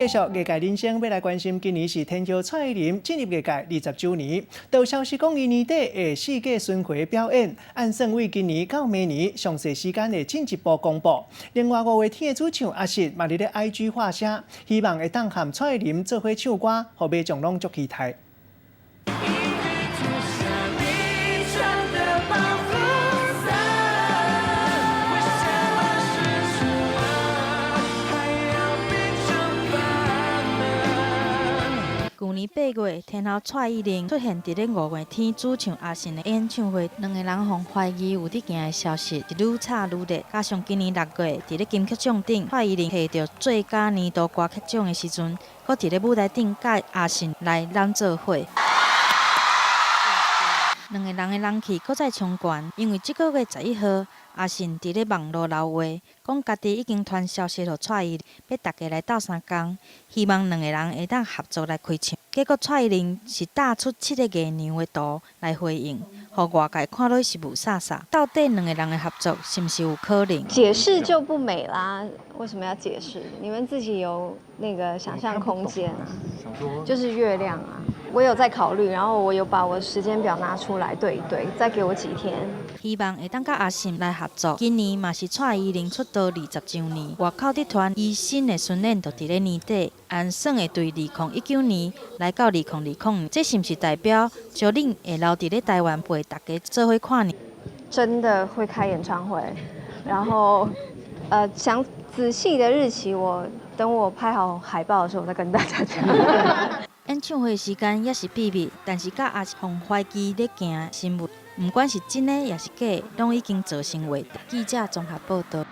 继续业界人生要来关心，今年是天桥蔡依林进入业界20周年。有消息讲，伊年底会世界巡回表演，按算为今年到明年详细时间会进一步公布。另外，5月天的主唱阿信嘛，伫咧 IG 发声，希望会当和蔡依林做伙唱歌，互观众拢足期待。 去年8月，天后蔡依林出现伫咧5月天主唱阿信的演唱会，两个人互怀疑有伫行的消息是愈炒愈热。加上今年6月伫咧金曲奖顶，蔡依林摕到最佳年度歌曲奖的时阵，搁伫咧舞台顶甲阿信来揽做伙。 两个人的人气搁再冲悬，因为这个月11号，阿信伫咧网络留话，讲家己已经传消息予蔡依林，要大家来斗相共，希望两个人会当合作来开唱。结果蔡依林是打出7个月娘的图来回应，互外界看落是雾煞煞。到底两个人的合作是不是有可能？解释就不美啦，为什么要解释？你们自己有那个想象空间啊，就是月亮啊。 我有在考虑，然后我有把我的时间表拿出来对一对，再给我几天。希望会当甲阿信来合作。今年嘛是蔡依林出道20周年，外口伫传伊新的巡演就伫咧年底，按算会对2019年来到2020年，这是不是代表就恁会留伫咧台湾陪大家做伙看呢？真的会开演唱会，然后详仔细的日期，等我拍好海报的时候，我再跟大家讲。演唱会时间也是秘密，但是甲阿信互怀疑咧行新闻，不管是真的也是假的，拢已经造成话题。记者综合报道。